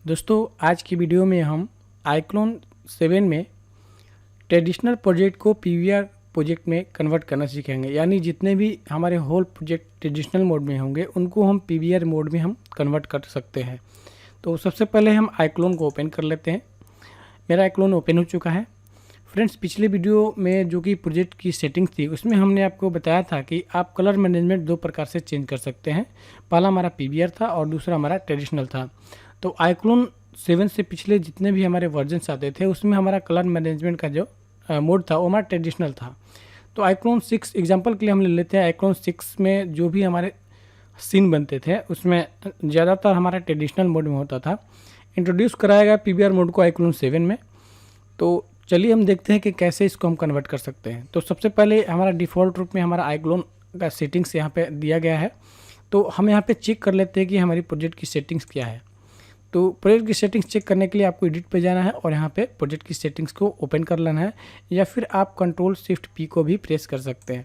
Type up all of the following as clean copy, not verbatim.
दोस्तों आज की वीडियो में हम आईक्लोन 7 में ट्रेडिशनल प्रोजेक्ट को पीवीआर प्रोजेक्ट में कन्वर्ट करना सीखेंगे। यानी जितने भी हमारे होल प्रोजेक्ट ट्रेडिशनल मोड में होंगे उनको हम पीवीआर मोड में हम कन्वर्ट कर सकते हैं। तो सबसे पहले हम आईक्लोन को ओपन कर लेते हैं। मेरा आईक्लोन ओपन हो चुका है। फ्रेंड्स, पिछले वीडियो में जो कि प्रोजेक्ट की सेटिंग्स थी उसमें हमने आपको बताया था कि आप कलर मैनेजमेंट दो प्रकार से चेंज कर सकते हैं। पहला हमारा पीवीआर था और दूसरा हमारा ट्रेडिशनल था। तो आईक्लोन 7 से पिछले जितने भी हमारे वर्जन्स आते थे उसमें हमारा कलर मैनेजमेंट का जो मोड था वो हमारा ट्रेडिशनल था। तो आईक्लोन 6 एग्जांपल के लिए हम ले लेते हैं। आईक्लोन 6 में जो भी हमारे सीन बनते थे उसमें ज़्यादातर हमारा ट्रेडिशनल मोड में होता था। इंट्रोड्यूस कराया गया पीवीआर मोड को आईक्लोन 7 में। तो चलिए हम देखते हैं कि कैसे इसको हम कन्वर्ट कर सकते हैं। तो सबसे पहले हमारा डिफ़ॉल्ट रूप में हमारा आईक्लोन का सेटिंग्स यहाँ पे दिया गया है। तो हम यहाँ पे चेक कर लेते हैं कि हमारी प्रोजेक्ट की सेटिंग्स क्या है। तो प्रोजेक्ट की सेटिंग्स चेक करने के लिए आपको एडिट पे जाना है और यहाँ पे प्रोजेक्ट की सेटिंग्स को ओपन कर लेना है, या फिर आप Ctrl+Shift+P को भी प्रेस कर सकते हैं।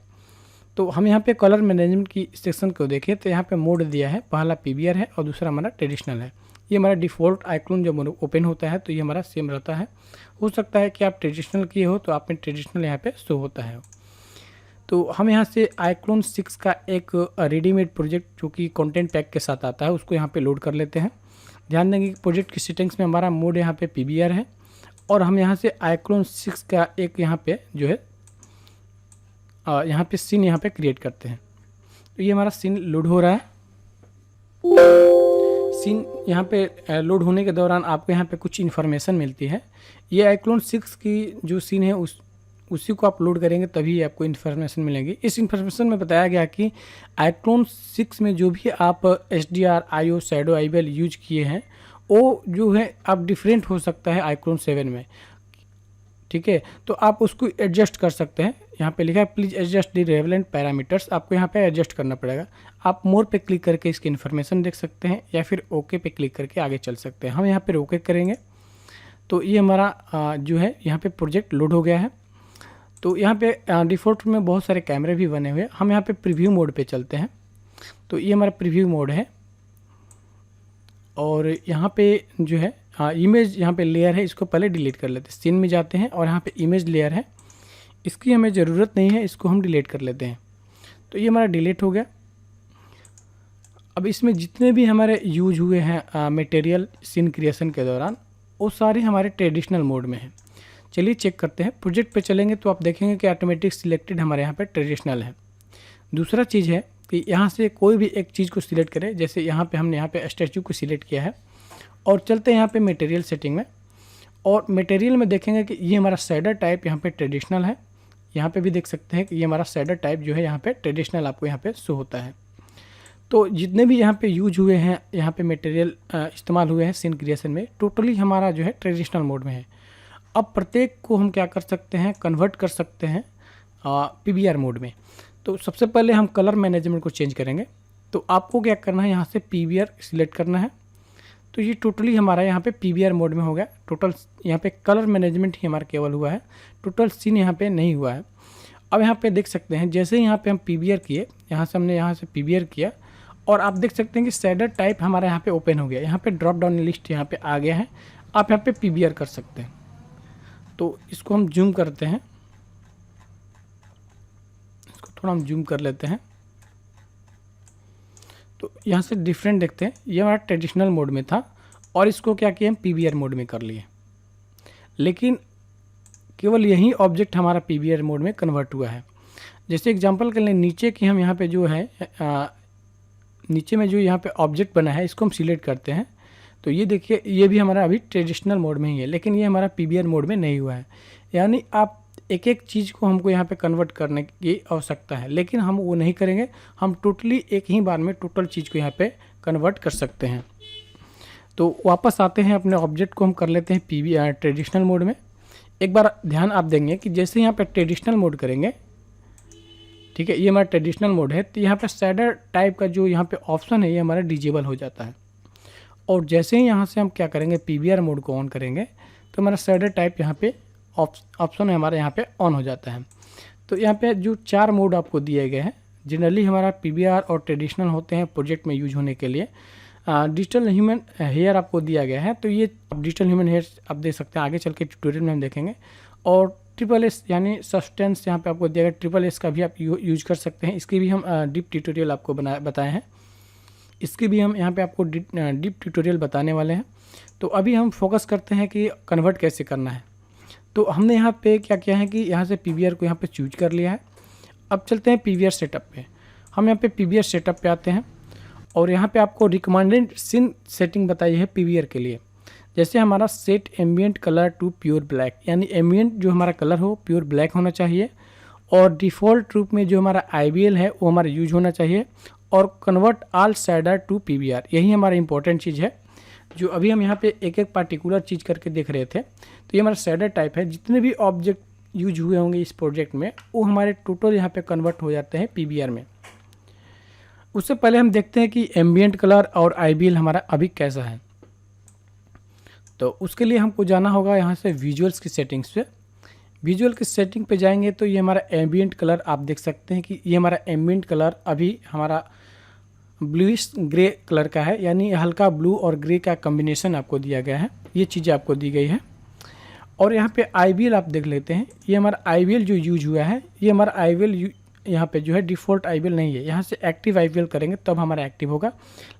तो हम यहाँ पे कलर मैनेजमेंट की सेक्शन को देखें तो यहाँ पे मोड दिया है, पहला पीवीआर है और दूसरा हमारा ट्रेडिशनल है। ये हमारा डिफ़ॉल्ट आईक्लोन जब ओपन होता है तो ये हमारा सेम रहता है। हो सकता है कि आप ट्रेडिशनल किए हो तो आप में ट्रेडिशनल यहाँ पे शो होता है। तो हम यहाँ से आईक्लोन 6 का एक रेडीमेड प्रोजेक्ट जो कि कंटेंट पैक के साथ आता है उसको यहाँ पे लोड कर लेते हैं। ध्यान देंगे कि प्रोजेक्ट की सेटिंग्स में हमारा मोड यहाँ पे पीवीआर है और हम यहाँ से आईक्लोन 6 का एक यहाँ पे जो है यहाँ पे सीन यहाँ पे क्रिएट करते हैं। तो ये हमारा सीन लोड हो रहा है। सीन यहाँ पे लोड होने के दौरान आपको यहाँ पे कुछ इन्फॉर्मेशन मिलती है। ये आईक्लोन 6 की जो सीन है उसी को आप लोड करेंगे तभी आपको इन्फॉर्मेशन मिलेगी। इस इन्फॉर्मेशन में बताया गया कि आईक्लोन 6 में जो भी आप HDR, IO, शैडो, आईवेल यूज किए हैं वो जो है आप डिफरेंट हो सकता है आईक्लोन 7 में। ठीक है, तो आप उसको एडजस्ट कर सकते हैं। यहाँ पे लिखा है please adjust the relevant parameters. आपको यहाँ पे एडजस्ट करना पड़ेगा। आप मोर पे क्लिक करके इसकी इन्फॉर्मेशन देख सकते हैं या फिर ओके पे क्लिक करके आगे चल सकते हैं। हम यहाँ पे ओके करेंगे तो ये हमारा जो है यहाँ पे प्रोजेक्ट लोड हो गया है। तो यहाँ पे डिफ़ॉल्ट में बहुत सारे कैमरे भी बने हुए हैं। हम यहाँ पे प्रीव्यू मोड पे चलते हैं। तो ये हमारा प्रीव्यू मोड है और यहाँ पे जो है इमेज यहाँ पे लेयर है, इसको पहले डिलीट कर लेते हैं। सीन में जाते हैं और यहाँ पे इमेज लेयर है, इसकी हमें ज़रूरत नहीं है, इसको हम डिलीट कर लेते हैं। तो ये हमारा डिलीट हो गया। अब इसमें जितने भी हमारे यूज हुए हैं मटेरियल सीन क्रिएशन के दौरान वो सारे हमारे ट्रेडिशनल मोड में हैं। चलिए चेक करते हैं। प्रोजेक्ट पे चलेंगे तो आप देखेंगे कि ऑटोमेटिक सिलेक्टेड हमारे यहाँ पे ट्रेडिशनल है। दूसरा चीज़ है कि यहाँ से कोई भी एक चीज़ को सिलेक्ट करें। जैसे यहाँ पे हमने यहाँ पे स्टैचू को सिलेक्ट किया है और चलते हैं यहाँ पे मटेरियल सेटिंग में। और मटेरियल में देखेंगे कि ये हमारा शैडर टाइप यहाँ पे ट्रेडिशनल है। यहाँ पे भी देख सकते हैं कि ये हमारा शैडर टाइप जो है यहाँ पे ट्रेडिशनल आपको यहाँ पे शो होता है। तो जितने भी यहाँ पे यूज हुए हैं, यहाँ पे मटेरियल इस्तेमाल हुए हैं सीन क्रिएशन में, टोटली हमारा जो है ट्रेडिशनल मोड में है। अब प्रत्येक को हम क्या कर सकते हैं, कन्वर्ट कर सकते हैं पीवीआर मोड में। तो सबसे पहले हम कलर मैनेजमेंट को चेंज करेंगे। तो आपको क्या करना है, यहाँ से पीवीआर सिलेक्ट करना है। तो ये टोटली हमारा यहाँ पे पीवीआर मोड में हो गया। टोटल यहाँ पे कलर मैनेजमेंट ही हमारा केवल हुआ है, टोटल सीन यहाँ पे नहीं हुआ है। अब यहाँ पे देख सकते हैं जैसे यहाँ पे हम पीवीआर किए, यहाँ से हमने यहाँ से पीवीआर किया और आप देख सकते हैं कि शैडर टाइप हमारा यहाँ पे ओपन हो गया। यहाँ पे ड्रॉप डाउन लिस्ट यहाँ पे आ गया है। आप यहाँ पे पीवीआर कर सकते हैं। तो इसको हम जूम करते हैं, इसको थोड़ा हम जूम कर लेते हैं। तो यहाँ से डिफरेंट देखते हैं। ये हमारा ट्रेडिशनल मोड में था और इसको क्या किया हम पीवीआर मोड में कर लिए, लेकिन केवल यही ऑब्जेक्ट हमारा पीवीआर मोड में कन्वर्ट हुआ है। जैसे एग्जांपल के लिए नीचे की हम यहाँ पे जो है नीचे में जो यहाँ पे ऑब्जेक्ट बना है इसको हम सिलेक्ट करते हैं। तो ये देखिए ये भी हमारा अभी ट्रेडिशनल मोड में ही है, लेकिन ये हमारा पीवीआर मोड में नहीं हुआ है। यानी आप एक एक चीज़ को हमको यहाँ पे कन्वर्ट करने की आवश्यकता है, लेकिन हम वो नहीं करेंगे। हम टोटली एक ही बार में टोटल चीज़ को यहाँ पे कन्वर्ट कर सकते हैं। तो वापस आते हैं अपने ऑब्जेक्ट को हम कर लेते हैं पीवीआर ट्रेडिशनल मोड में। एक बार ध्यान आप देंगे कि जैसे यहाँ पे ट्रेडिशनल मोड करेंगे, ठीक है, ये हमारा ट्रेडिशनल मोड है, तो यहाँ पे शैडर टाइप का जो यहाँ पे ऑप्शन है ये हमारा डिजेबल हो जाता है। और जैसे ही यहाँ से हम क्या करेंगे पीवीआर मोड को ऑन करेंगे तो हमारा शैडर टाइप यहाँ पे ऑप्शन है हमारे यहाँ पे ऑन हो जाता है। तो यहाँ पे जो 4 मोड आपको दिए गए हैं, जनरली हमारा पीवीआर और ट्रेडिशनल होते हैं प्रोजेक्ट में यूज होने के लिए। डिजिटल ह्यूमन हेयर आपको दिया गया है। तो ये डिजिटल ह्यूमन हेयर आप देख सकते हैं, आगे चल के ट्यूटोरियल में हम देखेंगे। और ट्रिपल एस यानी सब्सटेंस यहाँ पे आपको दिया गया, ट्रिपल एस का भी आप यूज कर सकते हैं। इसकी भी हम डीप ट्यूटोरियल आपको बताए हैं, इसकी भी हम यहाँ पे आपको डीप ट्यूटोरियल बताने वाले हैं। तो अभी हम फोकस करते हैं कि कन्वर्ट कैसे करना है। तो हमने यहाँ पे क्या किया है कि यहाँ से पीवीआर को यहाँ पे चूज कर लिया है। अब चलते हैं पीवीआर सेटअप पे। हम यहाँ पे पीवीआर सेटअप पे आते हैं और यहाँ पे आपको रिकमेंडेड सीन सेटिंग बताई है पीवीआर के लिए। जैसे हमारा set ambient colour to pure black, यानी एम्बियंट जो हमारा कलर हो प्योर ब्लैक होना चाहिए, और डिफ़ॉल्ट रूप में जो हमारा आईबीएल है वो हमारा यूज होना चाहिए, और convert all shader to PVR, यही हमारा इंपॉर्टेंट चीज़ है जो अभी हम यहाँ पे एक एक पार्टिकुलर चीज़ करके देख रहे थे। तो ये हमारा शेडर टाइप है, जितने भी ऑब्जेक्ट यूज हुए होंगे इस प्रोजेक्ट में वो हमारे टोटल यहाँ पे कन्वर्ट हो जाते हैं पीवीआर में। उससे पहले हम देखते हैं कि एम्बियंट कलर और आईबीएल हमारा अभी कैसा है। तो उसके लिए हमको जाना होगा यहाँ से विजुअल्स की सेटिंग्स पे। विजुअल की सेटिंग पे जाएंगे तो ये हमारा एम्बियंट कलर आप देख सकते हैं कि ये हमारा एम्बियंट कलर अभी हमारा ब्लूइश ग्रे कलर का है, यानी हल्का ब्लू और ग्रे का कॉम्बिनेशन आपको दिया गया है, ये चीज़ें आपको दी गई है। और यहाँ पे आईबीएल आप देख लेते हैं, ये हमारा आईबीएल जो यूज हुआ है, ये हमारा आईबीएल यहाँ पे जो है डिफ़ॉल्ट आईबीएल नहीं है। यहाँ से एक्टिव आईबीएल करेंगे तब हमारा एक्टिव होगा,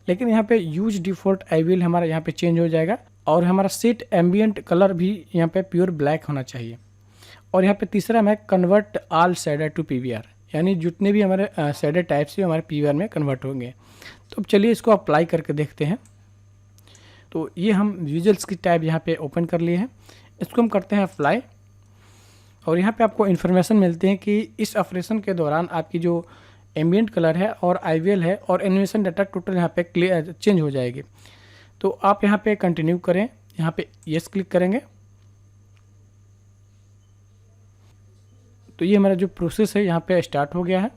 लेकिन यहाँ पे यूज डिफ़ॉल्ट आईबीएल हमारा यहाँ पे चेंज हो जाएगा। और हमारा सेट एम्बियंट कलर भी यहाँ पे प्योर ब्लैक होना चाहिए। और यहाँ पे तीसरा है convert all shader to PVR, यानी जितने भी हमारे शेडर टाइप्स से हमारे पीवीआर में कन्वर्ट होंगे। तो अब चलिए इसको अप्लाई करके देखते हैं। तो ये हम विजुअल्स की टाइप यहाँ पे ओपन कर लिए हैं, इसको हम करते हैं अप्लाई। और यहाँ पे आपको इन्फॉर्मेशन मिलते हैं कि इस ऑपरेशन के दौरान आपकी जो एम्बियंट कलर है और आईवीएल है और एनिमेशन डाटा टोटल यहाँ पे क्लियर चेंज हो जाएगी। तो आप यहाँ पे कंटिन्यू करें, यहाँ पे यस क्लिक करेंगे। तो ये हमारा जो प्रोसेस है यहाँ पे स्टार्ट हो गया है।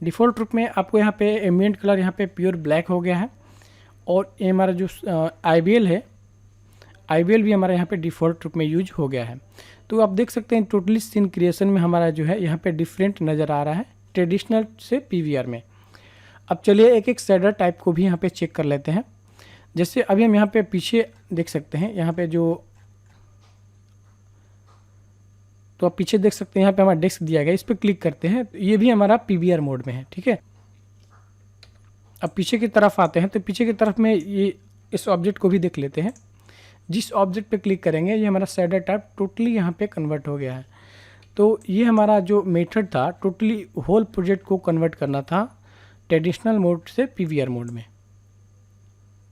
डिफ़ॉल्ट रूप में आपको यहाँ पे एम्बियंट कलर यहाँ पे प्योर ब्लैक हो गया है, और ये हमारा जो आईबीएल है, आईबीएल भी हमारा यहाँ पे डिफ़ॉल्ट रूप में यूज हो गया है। तो आप देख सकते हैं टोटली सीन क्रिएशन में हमारा जो है यहाँ पे डिफरेंट नज़र आ रहा है ट्रेडिशनल से पीवीआर में। अब चलिए एक एक शेडर टाइप को भी यहाँ पे चेक कर लेते हैं। जैसे अभी हम यहाँ पे पीछे देख सकते हैं, यहाँ पे जो तो आप पीछे देख सकते हैं यहाँ पे हमारा डेस्क दिया गया, इस पर क्लिक करते हैं तो ये भी हमारा पीवीआर मोड में है, ठीक है। अब पीछे की तरफ आते हैं, तो पीछे की तरफ में ये इस ऑब्जेक्ट को भी देख लेते हैं। जिस ऑब्जेक्ट पे क्लिक करेंगे ये हमारा शेडर टाइप टोटली यहाँ पे कन्वर्ट हो गया है। तो ये हमारा जो मेथड था टोटली होल प्रोजेक्ट को कन्वर्ट करना था ट्रेडिशनल मोड से पीवीआर मोड में।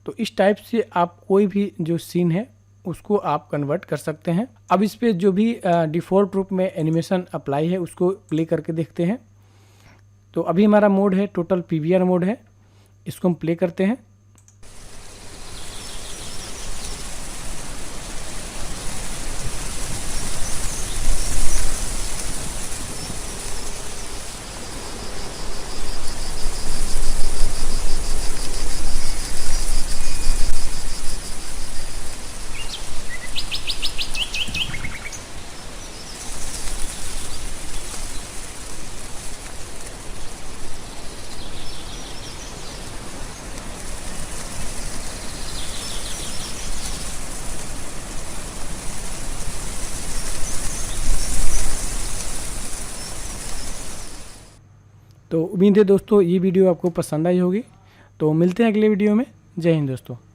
तो इस टाइप से आप कोई भी जो सीन है उसको आप कन्वर्ट कर सकते हैं। अब इस पे जो भी डिफ़ॉल्ट रूप में एनिमेशन अप्लाई है उसको प्ले करके देखते हैं। तो अभी हमारा मोड है टोटल पीवीआर मोड है, इसको हम प्ले करते हैं। तो उम्मीद है दोस्तों ये वीडियो आपको पसंद आई होगी। तो मिलते हैं अगले वीडियो में। जय हिंद दोस्तों।